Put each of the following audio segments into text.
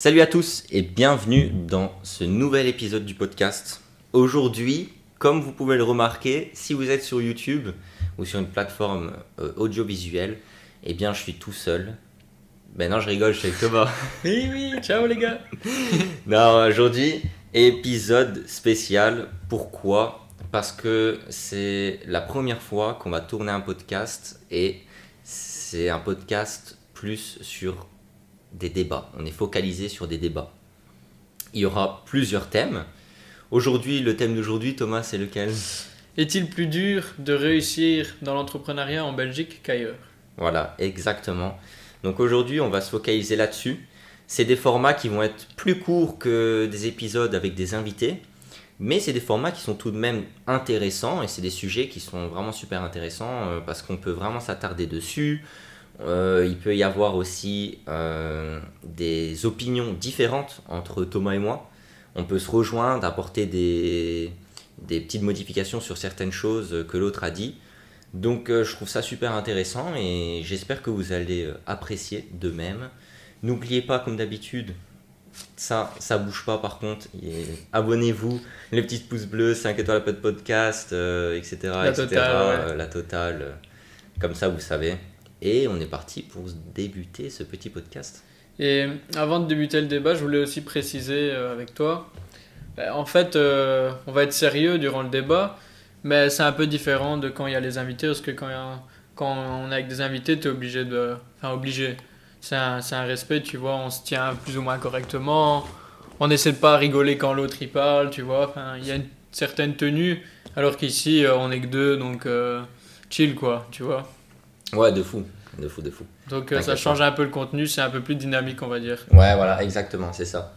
Salut à tous et bienvenue dans ce nouvel épisode du podcast. Aujourd'hui, comme vous pouvez le remarquer, si vous êtes sur YouTube ou sur une plateforme audiovisuelle, eh bien je suis tout seul. Ben non, je rigole, je suis avec Thomas. Oui, ciao les gars. Non, aujourd'hui, épisode spécial. Pourquoi ? Parce que c'est la première fois qu'on va tourner un podcast et c'est un podcast plus sur des débats. On est focalisé sur des débats. Il y aura plusieurs thèmes. Aujourd'hui, le thème d'aujourd'hui, Thomas, c'est lequel ? Est-il plus dur de réussir dans l'entrepreneuriat en Belgique qu'ailleurs ? Voilà, exactement. Donc aujourd'hui, on va se focaliser là-dessus. C'est des formats qui vont être plus courts que des épisodes avec des invités, mais c'est des formats qui sont tout de même intéressants et c'est des sujets qui sont vraiment super intéressants parce qu'on peut vraiment s'attarder dessus. Il peut y avoir aussi des opinions différentes entre Thomas et moi. On peut se rejoindre, apporter des petites modifications sur certaines choses que l'autre a dit. Donc je trouve ça super intéressant et j'espère que vous allez apprécier de même. N'oubliez pas, comme d'habitude, ça bouge pas par contre. Abonnez-vous, les petits pouces bleus, 5 étoiles à podcast, etc. La totale, ouais. La totale, comme ça vous savez. Et on est parti pour débuter ce petit podcast. Et avant de débuter le débat, je voulais aussi préciser avec toi. En fait, on va être sérieux durant le débat, mais c'est un peu différent de quand il y a les invités, parce que quand on est avec des invités, tu es obligé de... Enfin, obligé. C'est un respect, tu vois, on se tient plus ou moins correctement. On n'essaie de pas rigoler quand l'autre y parle, tu vois. Enfin, il y a une certaine tenue, alors qu'ici, on est que deux, donc chill, quoi, tu vois. Ouais, de fou. Donc ça change un peu le contenu, c'est un peu plus dynamique, on va dire. Ouais, voilà, exactement, c'est ça.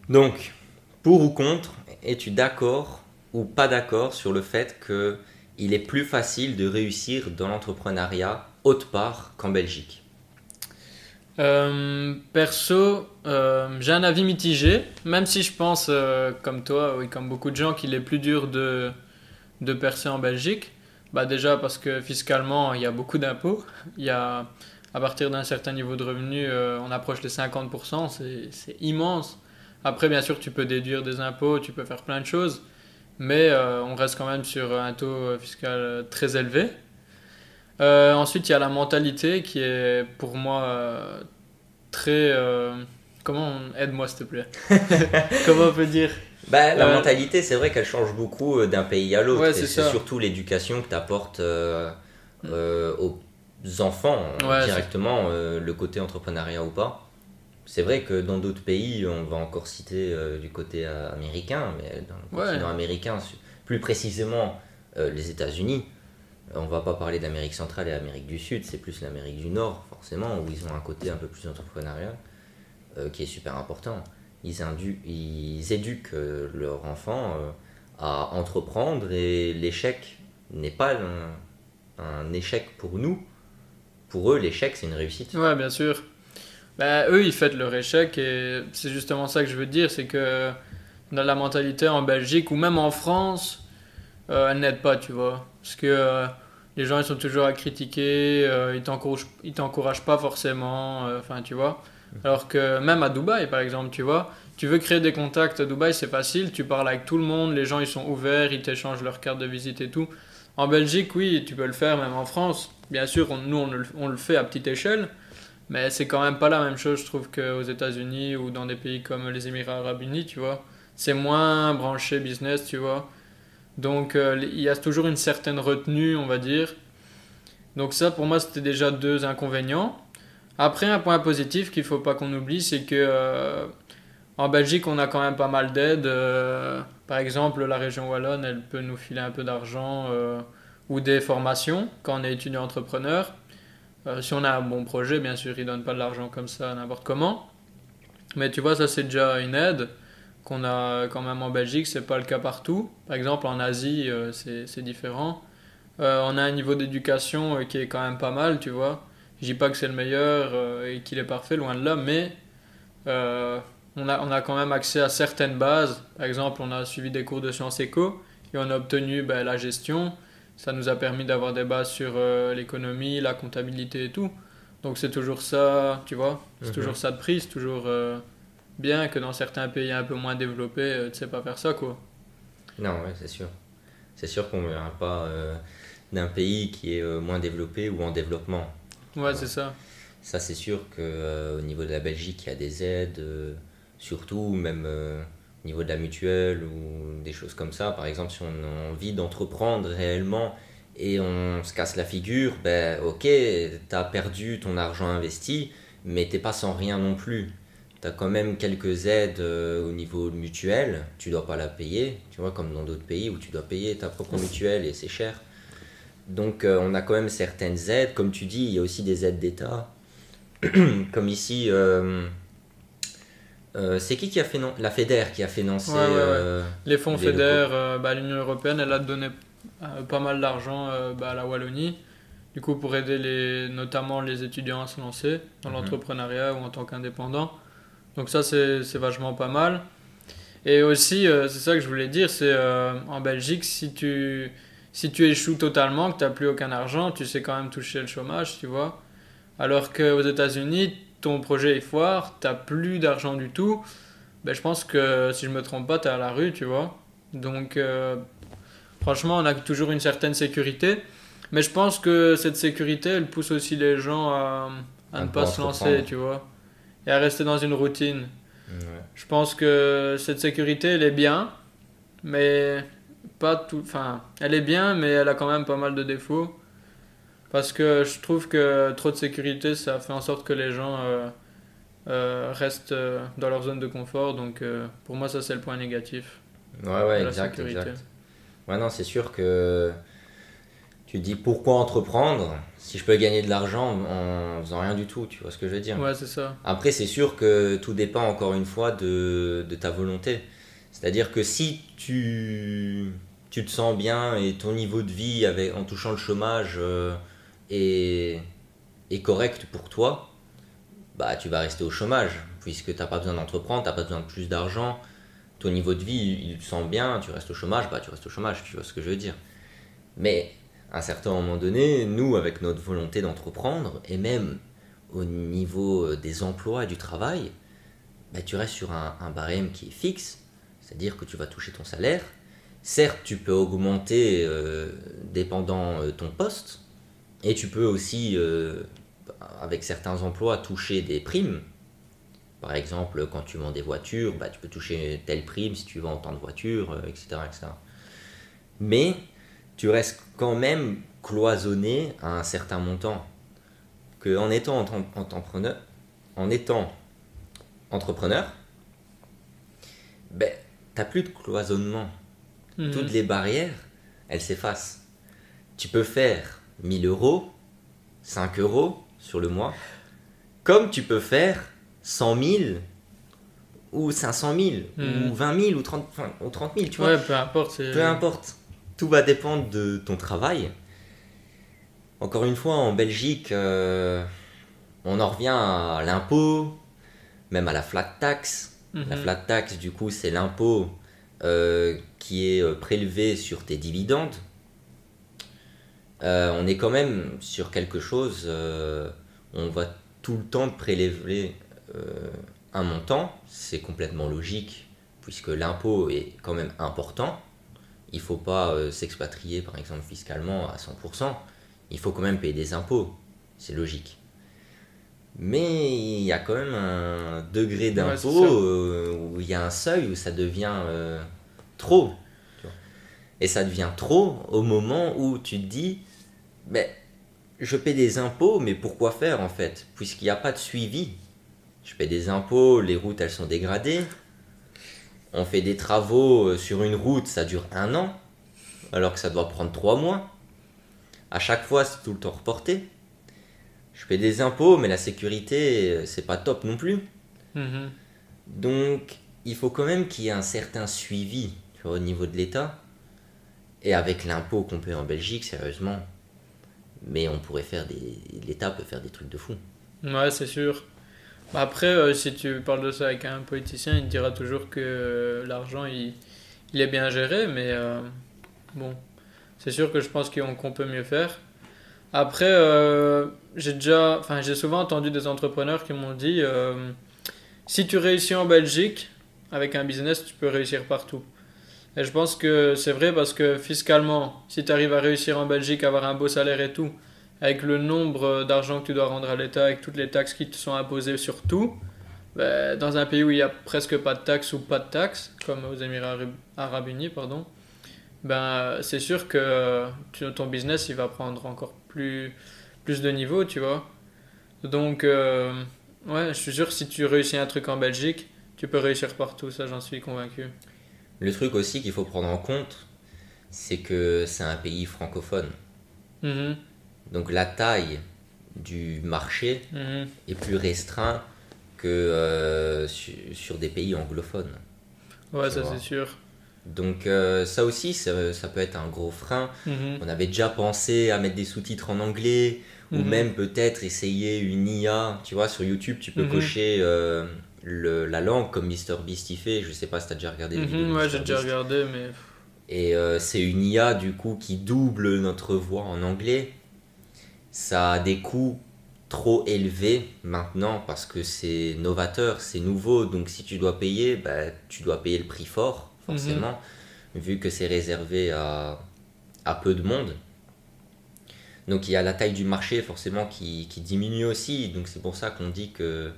Donc, pour ou contre, es-tu d'accord ou pas d'accord sur le fait qu'il est plus facile de réussir dans l'entrepreneuriat autre part qu'en Belgique ? Perso, j'ai un avis mitigé, même si je pense, comme toi, oui, comme beaucoup de gens, qu'il est plus dur de percer en Belgique. Bah déjà parce que fiscalement, il y a beaucoup d'impôts. Il y a, à partir d'un certain niveau de revenu, on approche les 50%, c'est immense. Après, bien sûr, tu peux déduire des impôts, tu peux faire plein de choses, mais on reste quand même sur un taux fiscal très élevé. Ensuite, il y a la mentalité qui est pour moi très... Aide-moi s'il te plaît. Comment on peut dire ? La mentalité, c'est vrai qu'elle change beaucoup d'un pays à l'autre. Ouais, et c'est ça. surtout l'éducation que tu apportes aux enfants directement, le côté entrepreneuriat ou pas. C'est vrai que dans d'autres pays, on va encore citer du côté américain, mais dans le continent américain, plus précisément les États-Unis, on va pas parler d'Amérique centrale et Amérique du Sud, c'est plus l'Amérique du Nord, forcément, où ils ont un côté un peu plus entrepreneurial qui est super important. Ils éduquent leurs enfants à entreprendre et l'échec n'est pas un échec pour nous. Pour eux, l'échec, c'est une réussite. Ouais, bien sûr. Eux, ils fêtent leur échec et c'est justement ça que je veux dire, c'est que dans la mentalité en Belgique ou même en France, elle n'aide pas, tu vois. Parce que les gens, ils sont toujours à critiquer, ils t'encouragent pas forcément, enfin, tu vois. Alors que même à Dubaï, par exemple, tu vois, tu veux créer des contacts à Dubaï, c'est facile, tu parles avec tout le monde, les gens, ils sont ouverts, ils t'échangent leurs cartes de visite et tout. En Belgique, oui, tu peux le faire, même en France. Bien sûr, on le fait à petite échelle, mais c'est quand même pas la même chose, je trouve, qu'aux États-Unis ou dans des pays comme les Émirats Arabes Unis, tu vois. C'est moins branché business, tu vois. Donc, il y a toujours une certaine retenue, on va dire. Donc ça, pour moi, c'était déjà deux inconvénients. Après, un point positif qu'il faut pas qu'on oublie, c'est que en Belgique, on a quand même pas mal d'aides. Par exemple, la région wallonne, elle peut nous filer un peu d'argent ou des formations quand on est étudiant entrepreneur. Si on a un bon projet, bien sûr, ils donnent pas de l'argent comme ça n'importe comment. Mais tu vois, ça c'est déjà une aide qu'on a quand même en Belgique, c'est pas le cas partout. Par exemple, en Asie, c'est différent. On a un niveau d'éducation qui est quand même pas mal, tu vois. Je dis pas que c'est le meilleur et qu'il est parfait, loin de là, mais on a quand même accès à certaines bases. Par exemple, on a suivi des cours de sciences éco et on a obtenu la gestion. Ça nous a permis d'avoir des bases sur l'économie, la comptabilité et tout. Donc c'est toujours ça, tu vois, c'est Mhm. toujours ça de prix, c'est toujours bien que dans certains pays un peu moins développés, tu sais pas faire ça, quoi. Non, ouais, c'est sûr. C'est sûr qu'on ne verra pas d'un pays qui est moins développé ou en développement. Ouais, Ouais. c'est ça. Ça, c'est sûr qu'au niveau de la Belgique, il y a des aides, surtout même au niveau de la mutuelle ou des choses comme ça. Par exemple, si on a envie d'entreprendre réellement et on se casse la figure, ben ok, t'as perdu ton argent investi, mais t'es pas sans rien non plus. T'as quand même quelques aides au niveau mutuel, tu dois pas la payer, tu vois, comme dans d'autres pays où tu dois payer ta propre mutuelle et c'est cher. Donc on a quand même certaines aides, comme tu dis, il y a aussi des aides d'État comme ici, c'est qui a fait la FEDER qui a financé Ouais, ouais, ouais. Les fonds les locaux. FEDER, l'Union Européenne, elle a donné pas mal d'argent à la Wallonie, du coup pour aider notamment les étudiants à se lancer dans Mhm. l'entrepreneuriat ou en tant qu'indépendant. Donc ça, c'est vachement pas mal. Et aussi, c'est ça que je voulais dire, c'est en Belgique, si tu échoues totalement, que tu n'as plus aucun argent, tu sais quand même toucher le chômage, tu vois. Alors qu'aux États-Unis, ton projet est foire, tu n'as plus d'argent du tout, ben, je pense que si je me trompe pas, tu es à la rue, tu vois. Donc, franchement, on a toujours une certaine sécurité. Mais je pense que cette sécurité, elle pousse aussi les gens à Un ne peu pas se lancer, entreprendre. tu vois. Et à rester dans une routine. Ouais. Je pense que cette sécurité, elle est bien, mais pas tout. Enfin, elle est bien, mais elle a quand même pas mal de défauts. Parce que je trouve que trop de sécurité, ça fait en sorte que les gens restent dans leur zone de confort. Donc, pour moi, ça, c'est le point négatif Ouais, de ouais, la exact, sécurité. exact. Ouais, non, c'est sûr que tu te dis pourquoi entreprendre si je peux gagner de l'argent en faisant rien du tout, tu vois ce que je veux dire. Ouais, c'est ça. Après, c'est sûr que tout dépend encore une fois de ta volonté. C'est-à-dire que si tu te sens bien et ton niveau de vie en touchant le chômage est, est correct pour toi, bah tu vas rester au chômage puisque t'as pas besoin d'entreprendre, t'as pas besoin de plus d'argent, ton niveau de vie il te sent bien, tu restes au chômage, bah tu restes au chômage, tu vois ce que je veux dire. Mais à un certain moment donné, nous avec notre volonté d'entreprendre et même au niveau des emplois et du travail, bah, tu restes sur un barème qui est fixe, c'est-à-dire que tu vas toucher ton salaire. Certes, tu peux augmenter dépendant ton poste, et tu peux aussi, avec certains emplois, toucher des primes. Par exemple, quand tu vends des voitures, bah, tu peux toucher telle prime si tu vends tant de voitures, etc., etc. Mais tu restes quand même cloisonné à un certain montant. Que en étant entrepreneur, en étant entrepreneur, ben, t'as plus de cloisonnement. Toutes Mhm. les barrières, elles s'effacent. Tu peux faire 1000 euros, 5 euros sur le mois, comme tu peux faire 100 000 ou 500 000 ou Mhm. 20 000 ou 30, enfin, ou 30 000, tu vois. Ouais, peu importe. Peu importe. Tout va dépendre de ton travail. Encore une fois, en Belgique, on en revient à l'impôt, même à la flat tax. La Mhm. flat tax, du coup, c'est l'impôt qui est prélevé sur tes dividendes. On est quand même sur quelque chose, on va tout le temps te prélever un montant, c'est complètement logique, puisque l'impôt est quand même important. Il ne faut pas s'expatrier, par exemple, fiscalement à 100%. Il faut quand même payer des impôts, c'est logique. Mais il y a quand même un degré Ouais, c'est d'impôt ça. où il y a un seuil où ça devient trop. Et ça devient trop au moment où tu te dis, ben, je paie des impôts, mais pourquoi faire en fait? Puisqu'il n'y a pas de suivi. Je paie des impôts, les routes elles sont dégradées. On fait des travaux sur une route, ça dure 1 an, alors que ça doit prendre 3 mois. À chaque fois, c'est tout le temps reporté. Je paie des impôts, mais la sécurité, c'est pas top non plus. Mhm. Donc, il faut quand même qu'il y ait un certain suivi, tu vois, au niveau de l'État. Et avec l'impôt qu'on paie en Belgique, sérieusement, mais on pourrait faire des. L'État peut faire des trucs de fou. Ouais, c'est sûr. Bah, après, si tu parles de ça avec un politicien, il te dira toujours que l'argent, il est bien géré, mais bon, c'est sûr que je pense qu'on peut mieux faire. Après, j'ai souvent entendu des entrepreneurs qui m'ont dit, si tu réussis en Belgique, avec un business, tu peux réussir partout. Et je pense que c'est vrai parce que fiscalement, si tu arrives à réussir en Belgique, avoir un beau salaire et tout, avec le nombre d'argent que tu dois rendre à l'État, avec toutes les taxes qui te sont imposées sur tout, ben, dans un pays où il n'y a presque pas de taxes ou pas de taxes, comme aux Arabes Unis, pardon, ben, c'est sûr que ton business il va prendre encore plus de niveau, tu vois. Donc, ouais, je suis sûr que si tu réussis un truc en Belgique, tu peux réussir partout, ça j'en suis convaincu. Le truc aussi qu'il faut prendre en compte, c'est que c'est un pays francophone. Mhm, Donc la taille du marché mhm. est plus restreinte que sur des pays anglophones, Ouais, tu ça c'est vois. sûr. Donc ça aussi, ça peut être un gros frein. Mhm, On avait déjà pensé à mettre des sous-titres en anglais ou mhm, même peut-être essayer une IA. Tu vois, sur YouTube, tu peux mhm, cocher la langue comme MrBeast y fait. Je sais pas si tu as déjà regardé des vidéos de ouais, j'ai déjà MrBeast. regardé, mais. Et c'est une IA du coup qui double notre voix en anglais. Ça a des coûts trop élevés maintenant parce que c'est novateur, c'est nouveau. Donc si tu dois payer, bah, tu dois payer le prix fort, Mhm, forcément, vu que c'est réservé à peu de monde. Donc il y a la taille du marché forcément qui diminue aussi. Donc c'est pour ça qu'on dit que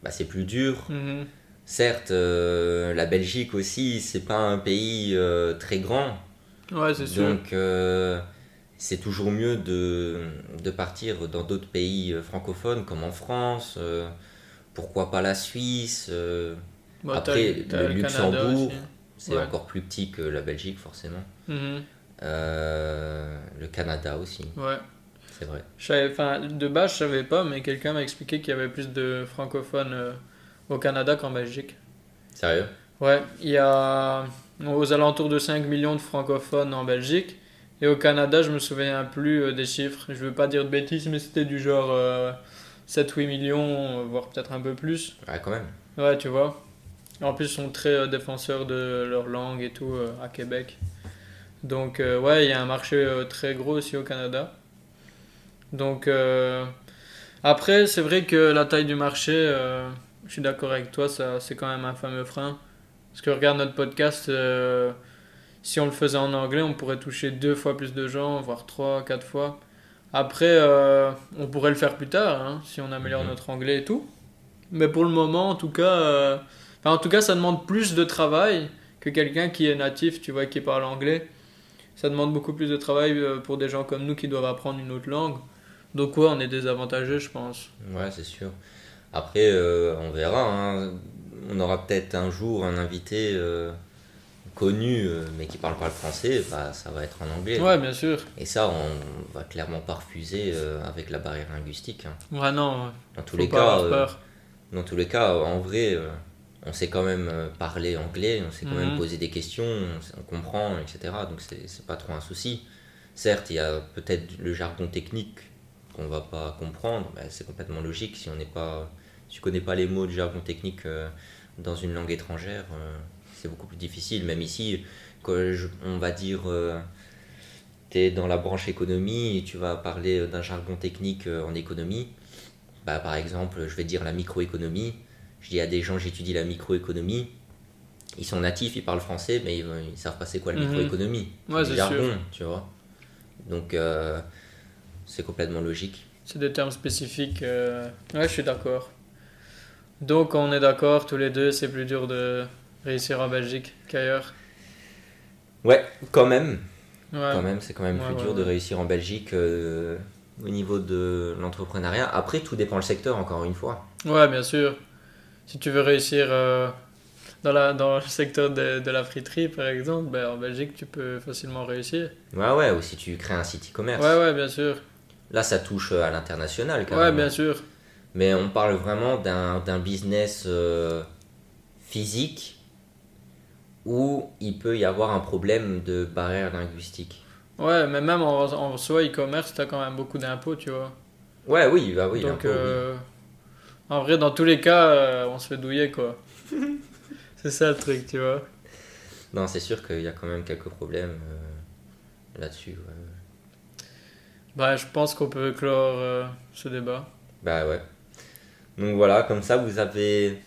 bah, c'est plus dur. mhm. Certes, la Belgique aussi, c'est pas un pays très grand. Ouais, c'est sûr. Donc c'est toujours mieux de partir dans d'autres pays francophones comme en France, pourquoi pas la Suisse. Bah, Après, le t'as le Canada aussi. Luxembourg, c'est Ouais. encore plus petit que la Belgique forcément. Mhm, Le Canada aussi, ouais. c'est vrai. Enfin, de base, je savais pas, mais quelqu'un m'a expliqué qu'il y avait plus de francophones au Canada qu'en Belgique. Sérieux? Ouais, il y a aux alentours de 5 millions de francophones en Belgique. Et au Canada, je me souviens plus des chiffres. Je veux pas dire de bêtises, mais c'était du genre 7-8 millions, voire peut-être un peu plus. Ouais, quand même. Ouais, tu vois. En plus, ils sont très défenseurs de leur langue et tout à Québec. Donc, ouais, il y a un marché très gros aussi au Canada. Donc, après, c'est vrai que la taille du marché, je suis d'accord avec toi, ça, c'est quand même un fameux frein. Parce que regarde notre podcast, si on le faisait en anglais, on pourrait toucher 2 fois plus de gens, voire 3, 4 fois. Après, on pourrait le faire plus tard, hein, si on améliore Mhm. notre anglais et tout. Mais pour le moment, en tout cas, enfin, en tout cas, ça demande plus de travail que quelqu'un qui est natif, tu vois, qui parle anglais. Ça demande beaucoup plus de travail pour des gens comme nous qui doivent apprendre une autre langue. Donc ouais, on est désavantageux, je pense. Ouais, c'est sûr. Après, on verra, hein. On aura peut-être un jour un invité connu mais qui parle pas le français, bah, ça va être en anglais. Ouais, bien sûr. Et ça, on va clairement pas refuser avec la barrière linguistique, hein. Ouais, non, Dans tous faut les pas cas, avoir peur. en vrai, on sait quand même parler anglais, on sait quand même Mhm. poser des questions, on comprend, etc. Donc c'est pas trop un souci. Certes, il y a peut-être le jargon technique qu'on va pas comprendre, bah, c'est complètement logique si on n'est pas, si tu connais pas les mots du jargon technique dans une langue étrangère, c'est beaucoup plus difficile. Même ici, on va dire tu es dans la branche économie et tu vas parler d'un jargon technique en économie, bah, par exemple, je vais dire la microéconomie. Je dis à des gens, j'étudie la microéconomie. Ils sont natifs, ils parlent français, mais ils savent pas c'est quoi la Mhm. microéconomie. C'est Ouais, du c'est sûr. jargon, tu vois. Donc, c'est complètement logique. C'est des termes spécifiques. Ouais, je suis d'accord. Donc on est d'accord, tous les deux, c'est plus dur de réussir en Belgique qu'ailleurs. Ouais, quand même. Ouais, Quand même, c'est quand même ouais, plus ouais, dur de ouais. réussir en Belgique au niveau de l'entrepreneuriat. Après, tout dépend le secteur, encore une fois. Ouais, bien sûr. Si tu veux réussir dans le secteur de la friterie, par exemple, ben, en Belgique, tu peux facilement réussir. Ouais, ouais, ou si tu crées un site Ouais, e-commerce. ouais, bien sûr. Là, ça touche à l'international, Ouais, bien carrément. sûr. Mais on parle vraiment d'un business physique où il peut y avoir un problème de barrière linguistique. Ouais, mais même en soi, e-commerce, t'as quand même beaucoup d'impôts, tu vois. Ouais, oui, bah oui, Donc, l'impôt, oui. en vrai, dans tous les cas, on se fait douiller, quoi. C'est ça le truc, tu vois. Non, c'est sûr qu'il y a quand même quelques problèmes là-dessus. Ouais. Bah, je pense qu'on peut clore ce débat. Bah ouais. Donc voilà, comme ça vous avez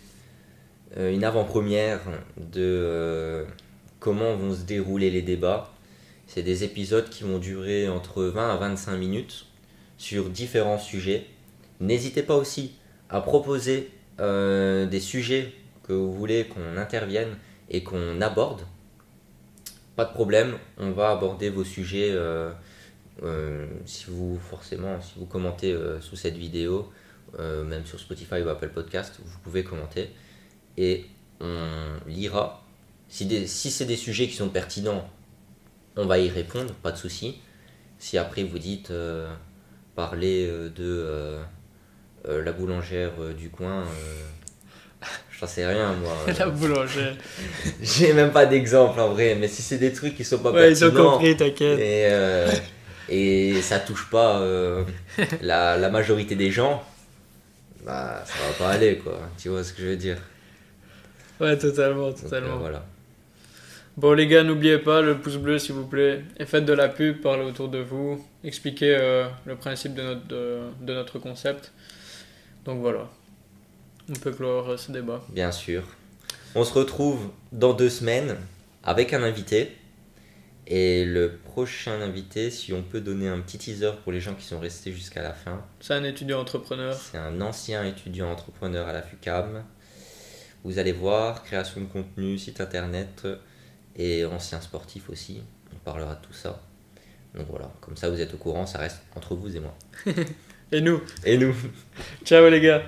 une avant-première de comment vont se dérouler les débats. C'est des épisodes qui vont durer entre 20 à 25 minutes sur différents sujets. N'hésitez pas aussi à proposer des sujets que vous voulez qu'on intervienne et qu'on aborde. Pas de problème, on va aborder vos sujets si vous commentez sous cette vidéo, même sur Spotify ou Apple Podcast, vous pouvez commenter et on lira. Si c'est des sujets qui sont pertinents, on va y répondre, pas de souci. Si après vous dites parler de la boulangère du coin, j'en sais rien moi. La boulangère. J'ai même pas d'exemple en vrai, mais si c'est des trucs qui sont pas Ouais, ils ont pertinents compris, t'inquiète. et ça touche pas la majorité des gens, bah ça va pas aller quoi. Tu vois ce que je veux dire? Ouais, totalement, Donc, totalement. voilà. Bon, les gars, n'oubliez pas le pouce bleu, s'il vous plaît. Et faites de la pub, parlez autour de vous. Expliquez le principe de notre concept. Donc voilà. On peut clore ce débat. Bien sûr. On se retrouve dans 2 semaines avec un invité. Et le prochain invité, si on peut donner un petit teaser pour les gens qui sont restés jusqu'à la fin, C'est un étudiant entrepreneur. c'est un ancien étudiant entrepreneur à la FUCAM. Vous allez voir, création de contenu, site internet et ancien sportif aussi. On parlera de tout ça. Donc voilà, comme ça vous êtes au courant, ça reste entre vous et moi. Et nous. Et nous. Ciao les gars.